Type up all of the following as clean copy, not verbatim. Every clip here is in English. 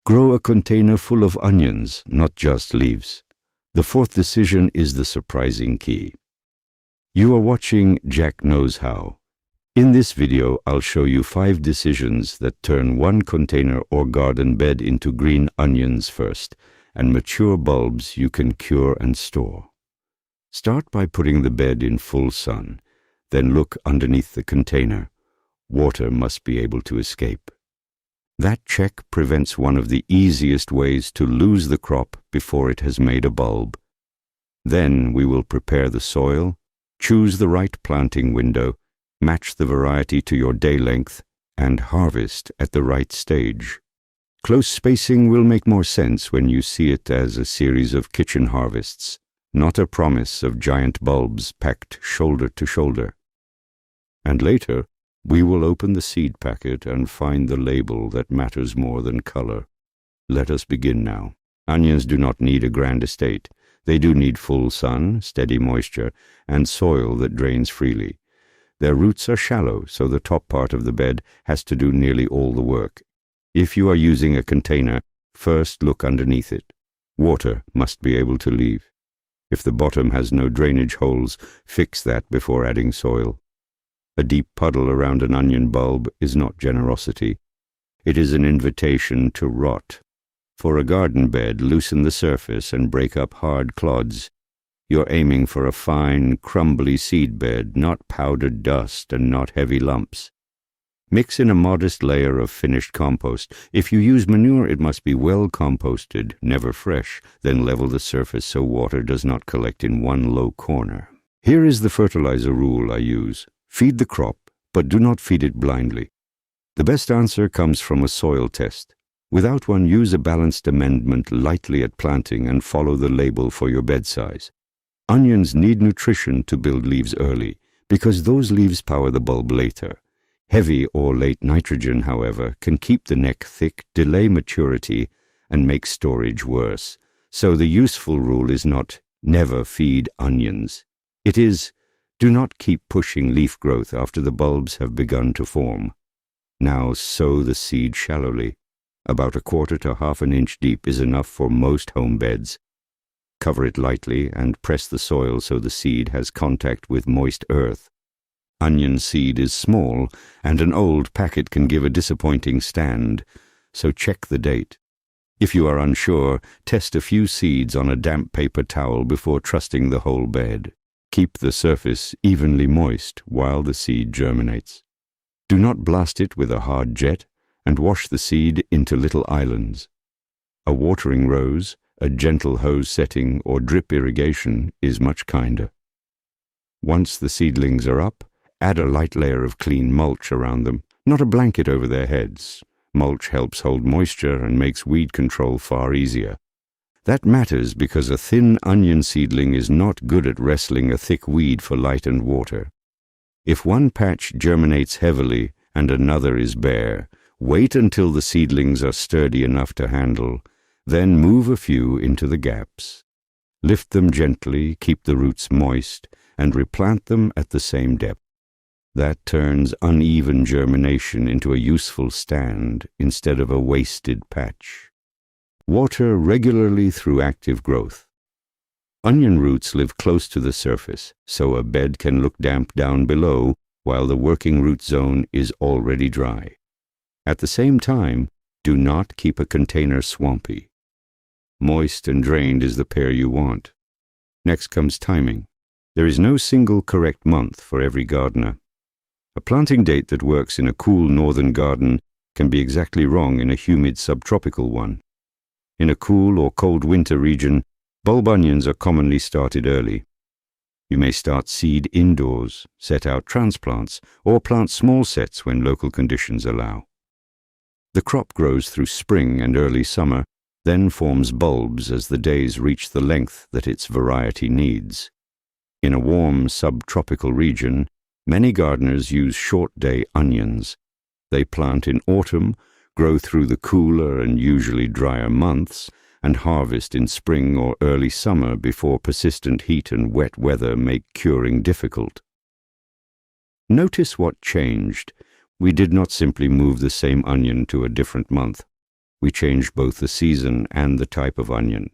Grow a container full of onions, not just leaves. The fourth decision is the surprising key. You are watching Jack Knows How. In this video, I'll show you 5 decisions that turn one container or garden bed into green onions first, and mature bulbs you can cure and store. Start by putting the bed in full sun, then look underneath the container. Water must be able to escape. That check prevents one of the easiest ways to lose the crop before it has made a bulb. Then we will prepare the soil, choose the right planting window, match the variety to your day length, and harvest at the right stage. Close spacing will make more sense when you see it as a series of kitchen harvests, not a promise of giant bulbs packed shoulder to shoulder. And later, we will open the seed packet and find the label that matters more than color. Let us begin now. Onions do not need a grand estate. They do need full sun, steady moisture, and soil that drains freely. Their roots are shallow, so the top part of the bed has to do nearly all the work. If you are using a container, first look underneath it. Water must be able to leave. If the bottom has no drainage holes, fix that before adding soil. A deep puddle around an onion bulb is not generosity. It is an invitation to rot. For a garden bed, loosen the surface and break up hard clods. You're aiming for a fine, crumbly seed bed, not powdered dust and not heavy lumps. Mix in a modest layer of finished compost. If you use manure, it must be well composted, never fresh. Then level the surface so water does not collect in one low corner. Here is the fertilizer rule I use. Feed the crop, but do not feed it blindly. The best answer comes from a soil test. Without one, use a balanced amendment lightly at planting and follow the label for your bed size. Onions need nutrition to build leaves early, because those leaves power the bulb later. Heavy or late nitrogen, however, can keep the neck thick, delay maturity, and make storage worse. So the useful rule is not never feed onions. It is do not keep pushing leaf growth after the bulbs have begun to form. Now sow the seed shallowly. About 1/4 to 1/2 inch deep is enough for most home beds. Cover it lightly and press the soil so the seed has contact with moist earth. Onion seed is small, and an old packet can give a disappointing stand, so check the date. If you are unsure, test a few seeds on a damp paper towel before trusting the whole bed. Keep the surface evenly moist while the seed germinates. Do not blast it with a hard jet, and wash the seed into little islands. A watering rose, a gentle hose setting, or drip irrigation is much kinder. Once the seedlings are up, add a light layer of clean mulch around them, not a blanket over their heads. Mulch helps hold moisture and makes weed control far easier. That matters because a thin onion seedling is not good at wrestling a thick weed for light and water. If one patch germinates heavily and another is bare, wait until the seedlings are sturdy enough to handle, then move a few into the gaps. Lift them gently, keep the roots moist, and replant them at the same depth. That turns uneven germination into a useful stand instead of a wasted patch. Water regularly through active growth. Onion roots live close to the surface, so a bed can look damp down below while the working root zone is already dry. At the same time, do not keep a container swampy. Moist and drained is the pair you want. Next comes timing. There is no single correct month for every gardener. A planting date that works in a cool northern garden can be exactly wrong in a humid subtropical one. In a cool or cold winter region, bulb onions are commonly started early. You may start seed indoors, set out transplants, or plant small sets when local conditions allow. The crop grows through spring and early summer, then forms bulbs as the days reach the length that its variety needs. In a warm subtropical region, many gardeners use short-day onions. They plant in autumn, grow through the cooler and usually drier months, and harvest in spring or early summer before persistent heat and wet weather make curing difficult. Notice what changed. We did not simply move the same onion to a different month. we change both the season and the type of onion.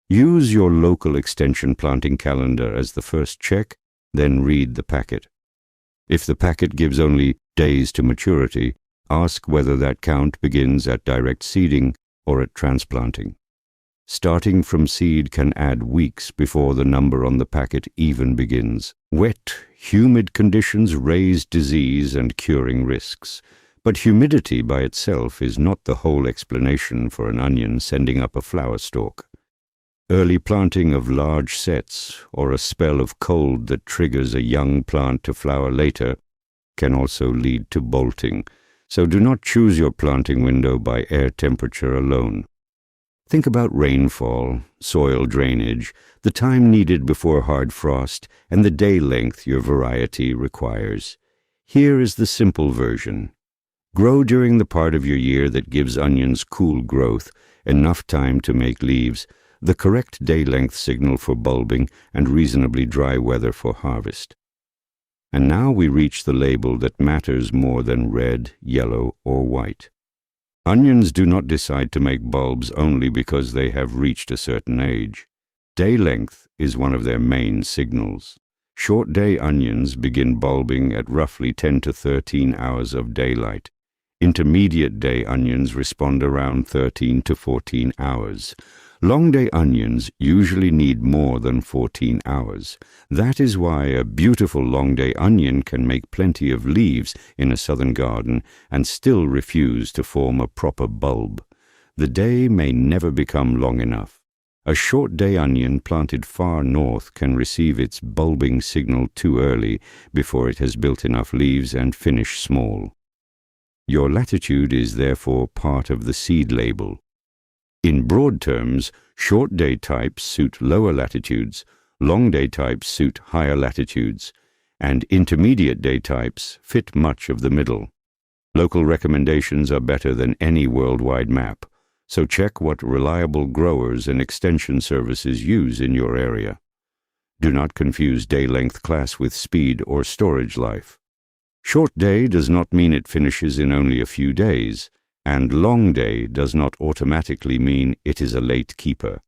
Use your local extension planting calendar as the first check, then read the packet. If the packet gives only days to maturity, ask whether that count begins at direct seeding or at transplanting. Starting from seed can add weeks before the number on the packet even begins. Wet, humid conditions raise disease and curing risks, but humidity by itself is not the whole explanation for an onion sending up a flower stalk. Early planting of large sets or a spell of cold that triggers a young plant to flower later can also lead to bolting, so do not choose your planting window by air temperature alone. Think about rainfall, soil drainage, the time needed before hard frost, and the day length your variety requires. Here is the simple version. Grow during the part of your year that gives onions cool growth, enough time to make leaves, the correct day length signal for bulbing, and reasonably dry weather for harvest. And now we reach the label that matters more than red, yellow, or white. Onions do not decide to make bulbs only because they have reached a certain age. Day length is one of their main signals. Short day onions begin bulbing at roughly 10 to 13 hours of daylight. Intermediate day onions respond around 13 to 14 hours. Long day onions usually need more than 14 hours. That is why a beautiful long day onion can make plenty of leaves in a southern garden and still refuse to form a proper bulb. The day may never become long enough. A short day onion planted far north can receive its bulbing signal too early before it has built enough leaves and finish small. Your latitude is therefore part of the seed label. In broad terms, short day types suit lower latitudes, long day types suit higher latitudes, and intermediate day types fit much of the middle. Local recommendations are better than any worldwide map, so check what reliable growers and extension services use in your area. Do not confuse day length class with speed or storage life. Short day does not mean it finishes in only a few days, and long day does not automatically mean it is a late keeper.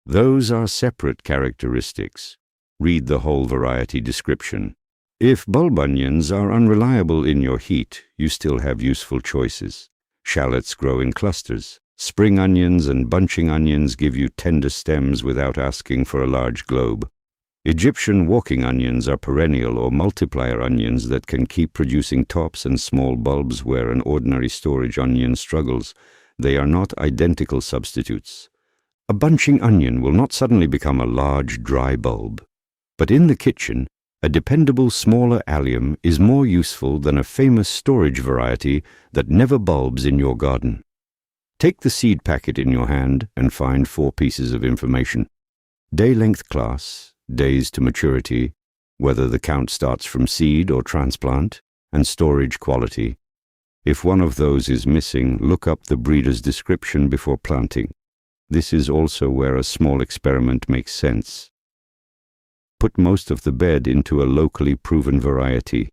Those are separate characteristics. Read the whole variety description. If bulb onions are unreliable in your heat, you still have useful choices. Shallots grow in clusters. Spring onions and bunching onions give you tender stems without asking for a large globe. Egyptian walking onions are perennial or multiplier onions that can keep producing tops and small bulbs where an ordinary storage onion struggles. They are not identical substitutes. A bunching onion will not suddenly become a large, dry bulb. But in the kitchen, a dependable smaller allium is more useful than a famous storage variety that never bulbs in your garden. Take the seed packet in your hand and find 4 pieces of information. Day length class, days to maturity, whether the count starts from seed or transplant, and storage quality. If one of those is missing, look up the breeder's description before planting. This is also where a small experiment makes sense. Put most of the bed into a locally proven variety.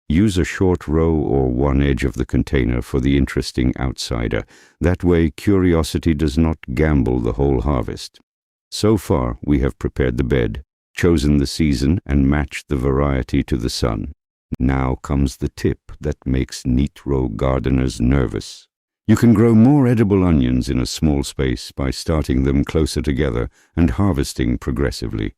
Use a short row or one edge of the container for the interesting outsider. That way, curiosity does not gamble the whole harvest. So far, we have prepared the bed, chosen the season, and matched the variety to the sun. Now comes the tip that makes neat row gardeners nervous. You can grow more edible onions in a small space by starting them closer together and harvesting progressively.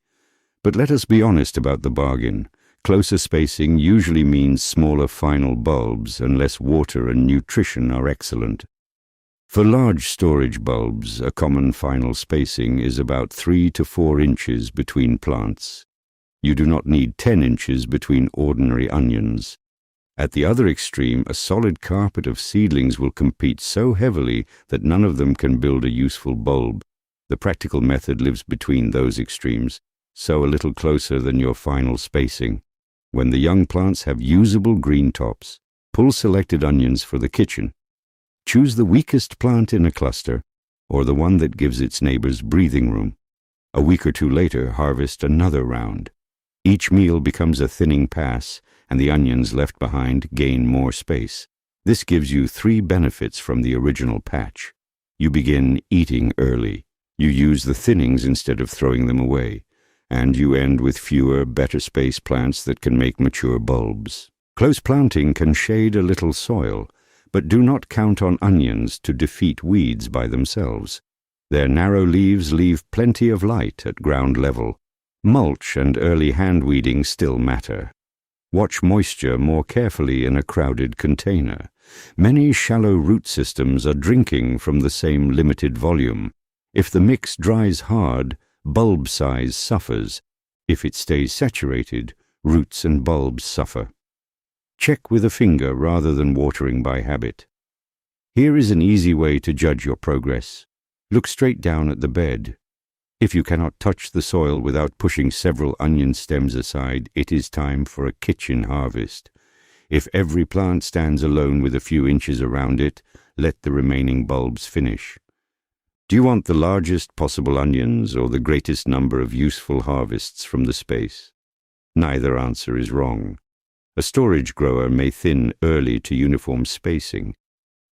But let us be honest about the bargain. Closer spacing usually means smaller final bulbs unless water and nutrition are excellent. For large storage bulbs, a common final spacing is about 3 to 4 inches between plants. You do not need 10 inches between ordinary onions. At the other extreme, a solid carpet of seedlings will compete so heavily that none of them can build a useful bulb. The practical method lives between those extremes, so a little closer than your final spacing. When the young plants have usable green tops, pull selected onions for the kitchen. Choose the weakest plant in a cluster, or the one that gives its neighbors breathing room. A week or 2 later, harvest another round. Each meal becomes a thinning pass, and the onions left behind gain more space. This gives you 3 benefits from the original patch. You begin eating early. You use the thinnings instead of throwing them away. And you end with fewer, better spaced plants that can make mature bulbs. Close planting can shade a little soil, but do not count on onions to defeat weeds by themselves. Their narrow leaves leave plenty of light at ground level. Mulch and early hand weeding still matter. Watch moisture more carefully in a crowded container. Many shallow root systems are drinking from the same limited volume. If the mix dries hard, bulb size suffers. If it stays saturated, roots and bulbs suffer. Check with a finger rather than watering by habit. Here is an easy way to judge your progress. Look straight down at the bed. If you cannot touch the soil without pushing several onion stems aside, it is time for a kitchen harvest. If every plant stands alone with a few inches around it, let the remaining bulbs finish. Do you want the largest possible onions or the greatest number of useful harvests from the space? Neither answer is wrong. A storage grower may thin early to uniform spacing.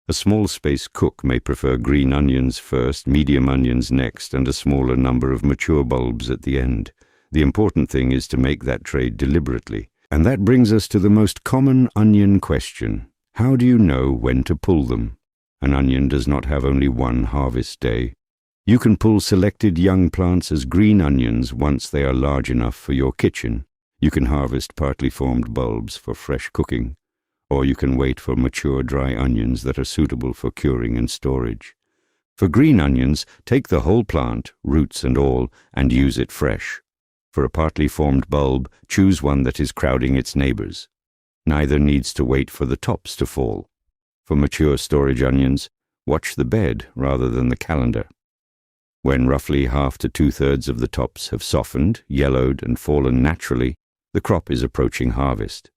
A small space cook may prefer green onions first, medium onions next, and a smaller number of mature bulbs at the end. The important thing is to make that trade deliberately. And that brings us to the most common onion question. How do you know when to pull them? An onion does not have only one harvest day. You can pull selected young plants as green onions once they are large enough for your kitchen. You can harvest partly formed bulbs for fresh cooking, or you can wait for mature dry onions that are suitable for curing and storage. For green onions, take the whole plant, roots and all, and use it fresh. For a partly formed bulb, choose one that is crowding its neighbors. Neither needs to wait for the tops to fall. For mature storage onions, watch the bed rather than the calendar. When roughly 1/2 to 2/3 of the tops have softened, yellowed, and fallen naturally, the crop is approaching harvest.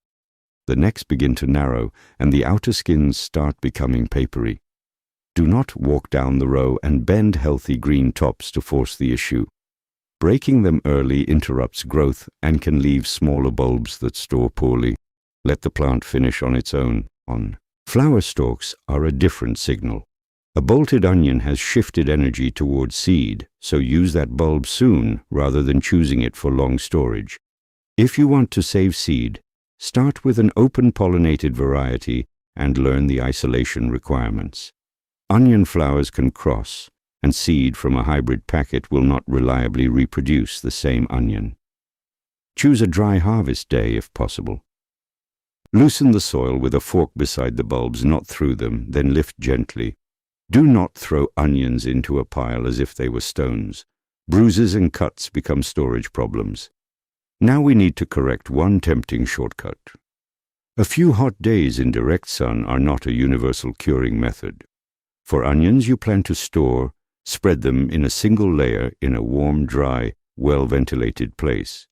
The necks begin to narrow, and the outer skins start becoming papery. Do not walk down the row and bend healthy green tops to force the issue. Breaking them early interrupts growth and can leave smaller bulbs that store poorly. Let the plant finish on its own. Flower stalks are a different signal. A bolted onion has shifted energy towards seed, so use that bulb soon rather than choosing it for long storage. If you want to save seed, start with an open-pollinated variety and learn the isolation requirements. Onion flowers can cross, and seed from a hybrid packet will not reliably reproduce the same onion. Choose a dry harvest day if possible. Loosen the soil with a fork beside the bulbs, not through them, then lift gently. Do not throw onions into a pile as if they were stones. Bruises and cuts become storage problems. Now we need to correct one tempting shortcut. A few hot days in direct sun are not a universal curing method. For onions you plan to store, spread them in a single layer in a warm, dry, well-ventilated place.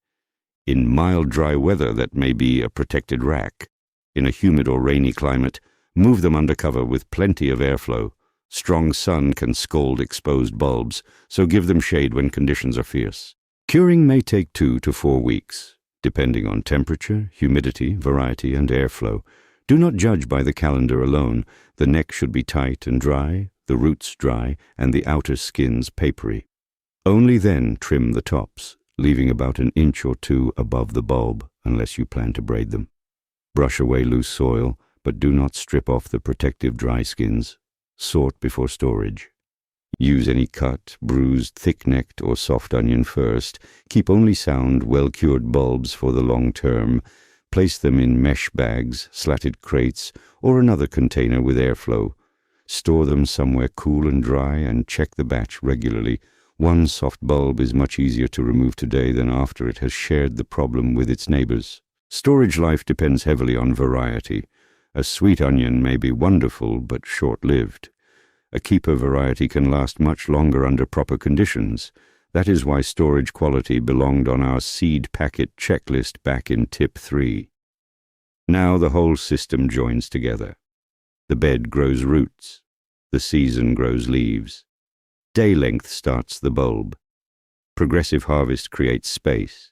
In mild, dry weather, that may be a protected rack. In a humid or rainy climate, move them under cover with plenty of airflow. Strong sun can scald exposed bulbs, so give them shade when conditions are fierce. Curing may take 2 to 4 weeks, depending on temperature, humidity, variety, and airflow. Do not judge by the calendar alone. The neck should be tight and dry, the roots dry, and the outer skins papery. Only then trim the tops, leaving about 1 inch or 2 above the bulb, unless you plan to braid them. Brush away loose soil, but do not strip off the protective dry skins. Sort before storage. Use any cut, bruised, thick-necked, or soft onion first. Keep only sound, well-cured bulbs for the long term. Place them in mesh bags, slatted crates, or another container with airflow. Store them somewhere cool and dry, and check the batch regularly. One soft bulb is much easier to remove today than after it has shared the problem with its neighbors. Storage life depends heavily on variety. A sweet onion may be wonderful, but short-lived. A keeper variety can last much longer under proper conditions. That is why storage quality belonged on our seed packet checklist back in tip 3. Now the whole system joins together. The bed grows roots. The season grows leaves. Day length starts the bulb. Progressive harvest creates space.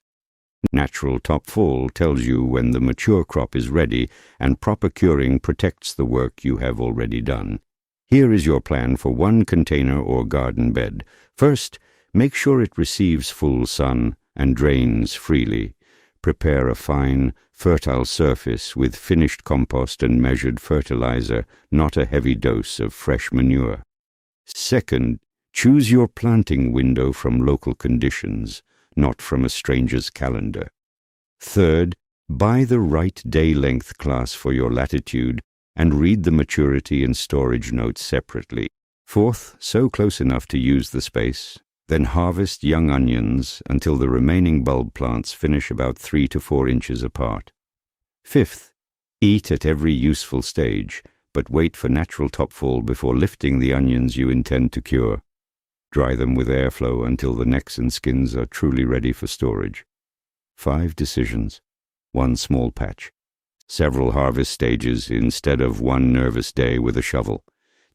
Natural top full tells you when the mature crop is ready, and proper curing protects the work you have already done. Here is your plan for one container or garden bed. First, make sure it receives full sun and drains freely. Prepare a fine, fertile surface with finished compost and measured fertilizer, not a heavy dose of fresh manure. Second, choose your planting window from local conditions, not from a stranger's calendar. Third, buy the right day-length class for your latitude and read the maturity and storage notes separately. Fourth, sow close enough to use the space. Then harvest young onions until the remaining bulb plants finish about 3 to 4 inches apart. Fifth, eat at every useful stage, but wait for natural topfall before lifting the onions you intend to cure. Dry them with airflow until the necks and skins are truly ready for storage. 5 decisions, 1 small patch. Several harvest stages instead of 1 nervous day with a shovel.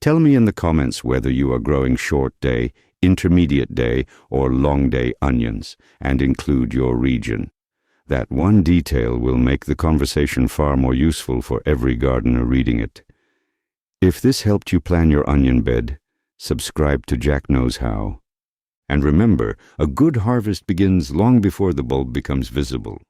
Tell me in the comments whether you are growing short day, intermediate day, or long day onions, and include your region. That one detail will make the conversation far more useful for every gardener reading it. If this helped you plan your onion bed, subscribe to Jack Knows How. And remember, a good harvest begins long before the bulb becomes visible.